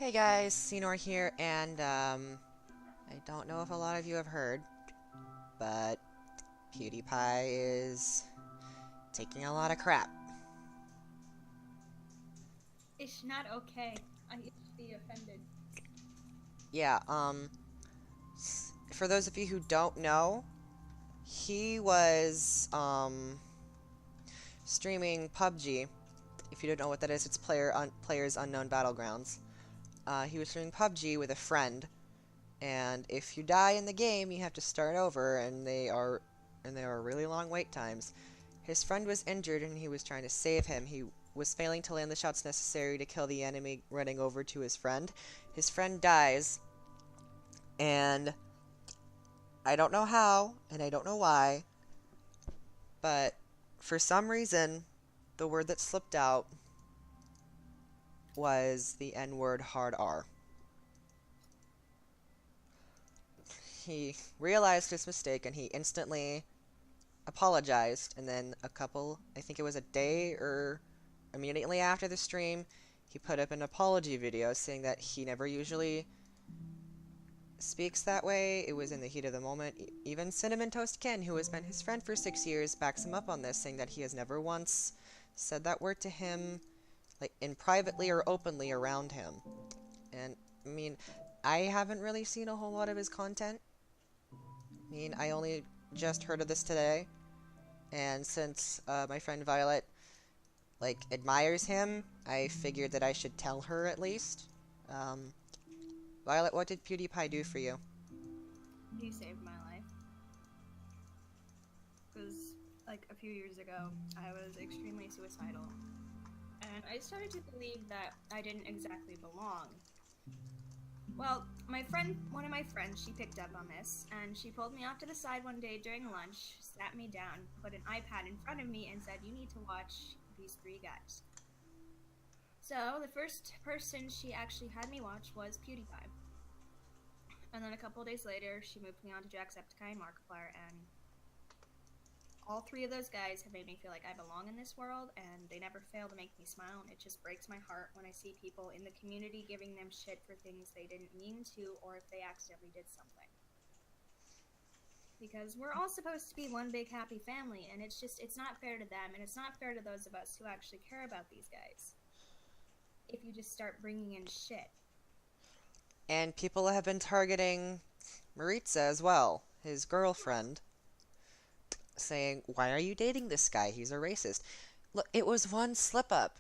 Hey guys, Senor here, and I don't know if a lot of you have heard, but PewDiePie is taking a lot of crap. It's not okay. I should be offended. Yeah, for those of you who don't know, he was, streaming PUBG. If you don't know what that is, it's Players Unknown Battlegrounds. He was streaming PUBG with a friend, and if you die in the game, you have to start over, and there are really long wait times. His friend was injured and he was trying to save him. He was failing to land the shots necessary to kill the enemy running over to his friend. His friend dies, and I don't know how, and I don't know why, but for some reason, the word that slipped out was the N word hard R. He realized his mistake and he instantly apologized, and then I think it was a day or immediately after the stream, he put up an apology video saying that he never usually speaks that way. It was in the heat of the moment. Even Cinnamon Toast Ken, who has been his friend for 6 years, backs him up on this, saying that he has never once said that word to him, like in privately or openly around him. And I mean, I haven't really seen a whole lot of his content. I mean, I only just heard of this today, and since my friend Violet admires him, I figured that I should tell her at least. Um, Violet, what did PewDiePie do for you? You saved my life. Because, like, a few years ago, I was extremely suicidal. And I started to believe that I didn't exactly belong. Well, one of my friends, she picked up on this, and she pulled me off to the side one day during lunch, sat me down, put an iPad in front of me, and said, "You need to watch these three guys." So, the first person she actually had me watch was PewDiePie. And then a couple days later, she moved me on to Jacksepticeye and Markiplier, and all three of those guys have made me feel like I belong in this world, and they never fail to make me smile, and it just breaks my heart when I see people in the community giving them shit for things they didn't mean to, or if they accidentally did something. Because we're all supposed to be one big happy family, and it's not fair to them, and it's not fair to those of us who actually care about these guys if you just start bringing in shit. And people have been targeting Maritza as well, his girlfriend, saying, "Why are you dating this guy? He's a racist." Look, it was one slip up.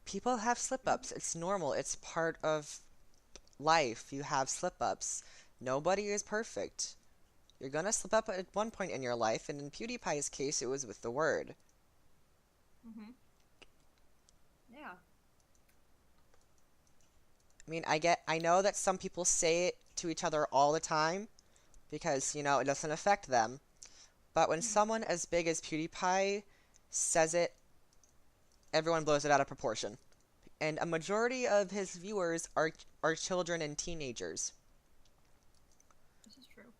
People have slip ups. It's normal. It's part of life. You have slip ups. Nobody is perfect. You're gonna slip up at one point in your life, and in PewDiePie's case, it was with the word. Mm-hmm. Yeah. I mean, I know that some people say it to each other all the time because, it doesn't affect them. But when Mm-hmm. someone as big as PewDiePie says it, everyone blows it out of proportion. And a majority of his viewers are children and teenagers. This is true.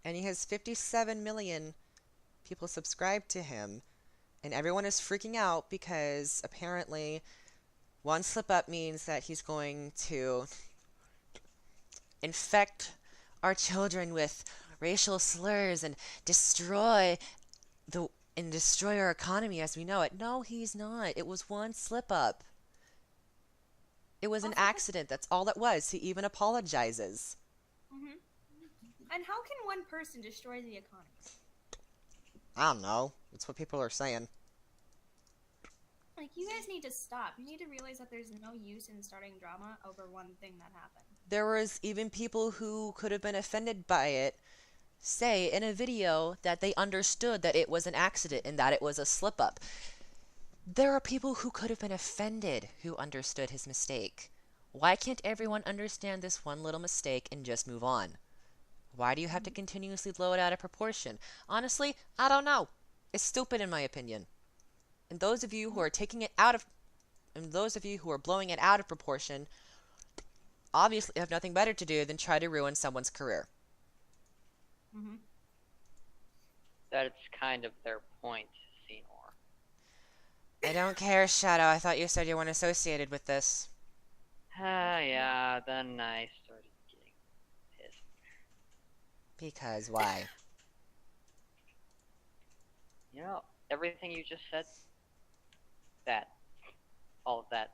And he has 57 million people subscribed to him, and everyone is freaking out because apparently one slip up means that he's going to infect our children with racial slurs and the destroy our economy as we know it. No, he's not. It was one slip up. It was an Also, accident. That's all it was. He even apologizes. mm-hmm. And how can one person destroy the economy? I don't know. That's what people are saying. Like, you guys need to stop. You need to realize that there's no use in starting drama over one thing that happened. There was even people who could have been offended by it say in a video that they understood that it was an accident and that it was a slip up. There are people who could have been offended who understood his mistake. Why can't everyone understand this one little mistake and just move on? Why do you have to continuously blow it out of proportion? Honestly, I don't know. It's stupid in my opinion. And those of you who are taking it out of and those of you who are blowing it out of proportion obviously have nothing better to do than try to ruin someone's career. Mm-hmm. That's kind of their point, Senor. I don't care, Shadow. I thought you said you weren't associated with this. Yeah, then I started getting pissed. Because why? You know, everything you just said, that, all of that.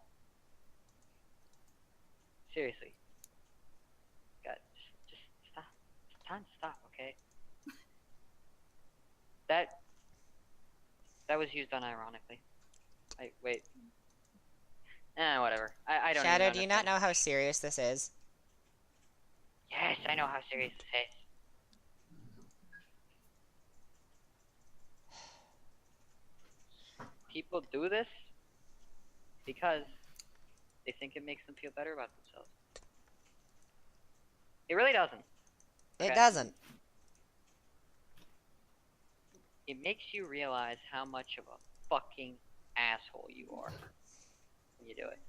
Seriously. God, just stop. It's time to stop, okay? That was used unironically. Wait. Whatever. I don't even Shadow, know do you to not say. know how serious this is? Yes, I know how serious this is. People do this because they think it makes them feel better about themselves. It really doesn't. It Okay? doesn't. It makes you realize how much of a fucking asshole you are when you do it.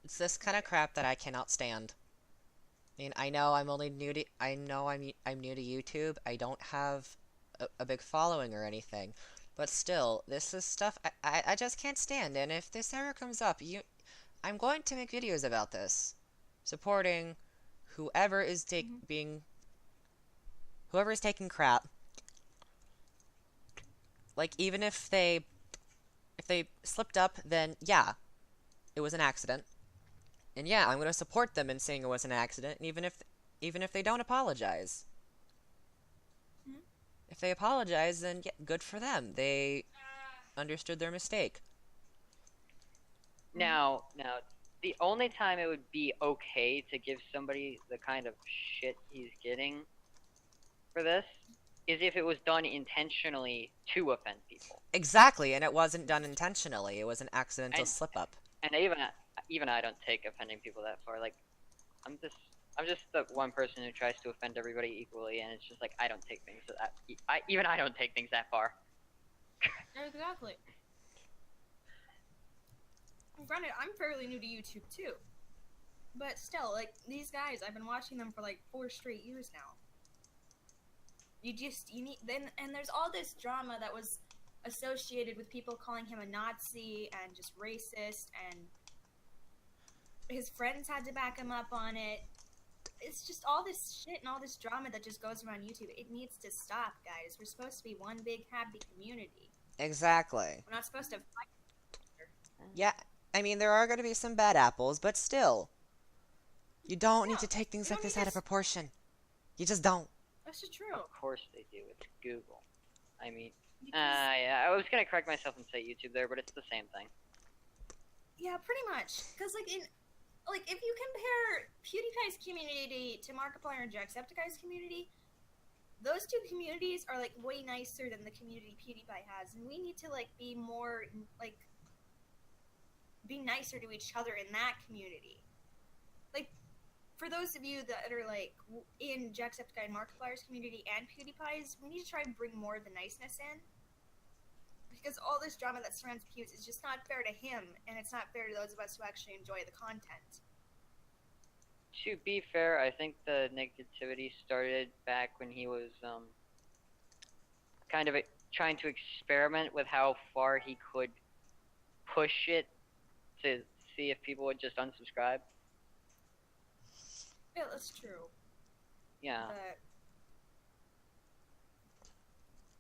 It's this kind of crap that I cannot stand. I mean, I know I'm only new to. I know I'm new to YouTube. I don't have a big following or anything, but still, this is stuff I just can't stand. And if this ever comes up, I'm going to make videos about this, supporting whoever is whoever is taking crap. Like, even if they slipped up, then yeah, it was an accident. And yeah, I'm going to support them in saying it was an accident, and even if they don't apologize. Mhm. If they apologize, then yeah, good for them. They understood their mistake. Now, the only time it would be okay to give somebody the kind of shit he's getting for this is if it was done intentionally to offend people. Exactly, and it wasn't done intentionally. It was an accidental And slip-up. and even I don't take offending people that far. Like, I'm just the one person who tries to offend everybody equally, and it's just like I don't take things that I don't take things that far. Exactly. Granted, I'm fairly new to YouTube too, but still, like these guys, I've been watching them for like 4 straight years now. You need then, and there's all this drama that was associated with people calling him a Nazi and just racist, and his friends had to back him up on it. It's just all this shit and all this drama that just goes around YouTube. It needs to stop, guys. We're supposed to be one big happy community. Exactly. We're not supposed to fight. Yeah, I mean, there are going to be some bad apples, but still. You don't need to take things like this out of proportion. You just don't. That's just true. Of course they do. It's Google. I mean, yeah, I was gonna correct myself and say YouTube there, but it's the same thing. Yeah, pretty much. Because if you compare PewDiePie's community to Markiplier and Jacksepticeye's community, those two communities are like way nicer than the community PewDiePie has, and we need to be more be nicer to each other in that community. Like, for those of you that are in Jacksepticeye and Markiplier's community and PewDiePie's, we need to try and bring more of the niceness in. Because all this drama that surrounds Pewds is just not fair to him, and it's not fair to those of us who actually enjoy the content. To be fair, I think the negativity started back when he was kind of trying to experiment with how far he could push it to see if people would just unsubscribe. Yeah, that's true. Yeah.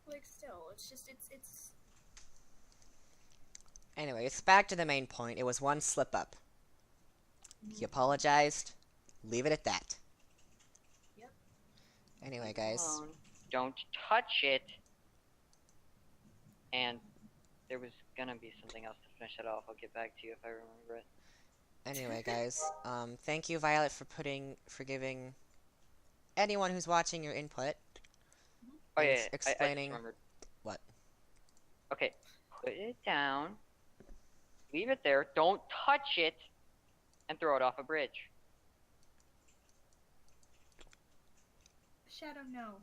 But still, it's just it's. Anyway, it's back to the main point. It was one slip-up. He apologized. Leave it at that. Yep. Anyway, guys. Don't touch it. And there was gonna be something else to finish it off. I'll get back to you if I remember it. Anyway, guys. Thank you, Violet, for giving anyone who's watching your input. Oh yeah, explaining I just remembered. What? Okay, put it down. Leave it there. Don't touch it, and throw it off a bridge. Shadow, no.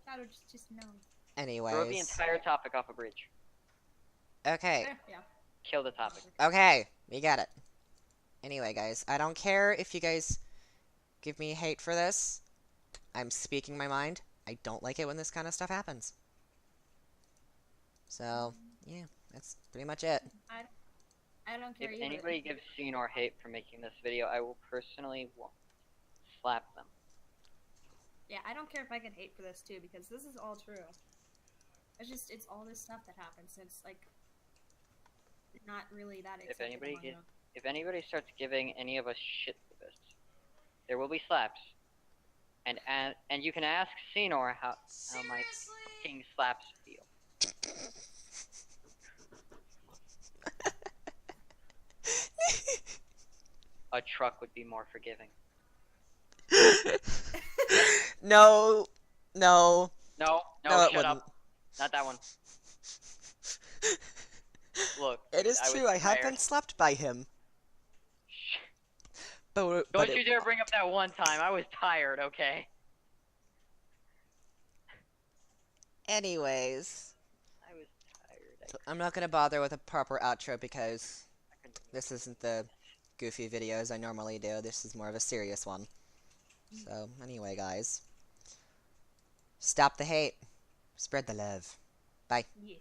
Shadow, just no. Anyways. Throw the entire topic off a bridge. Okay. Yeah. Kill the topic. Okay, we got it. Anyway, guys, I don't care if you guys give me hate for this. I'm speaking my mind. I don't like it when this kind of stuff happens. So, yeah, that's pretty much it. I don't care If either. anybody gives Senor hate for making this video, I will personally slap them. Yeah, I don't care if I get hate for this too, because this is all true. It's all this stuff that happens. It's like not really that exciting. If anybody starts giving any of us shit for this, there will be slaps. And you can ask Senor how my fucking slaps feel. A truck would be more forgiving. No, no. No, No, it shut wouldn't. up. Not that one. Look, It is true, I have been slapped by him. Shh. But Don't you dare bring up that one time. I was tired, okay? Anyways, I was tired. I'm not gonna bother with a proper outro because this isn't the goofy videos I normally do. This is more of a serious one. So, anyway, guys. Stop the hate. Spread the love. Bye. Yeah.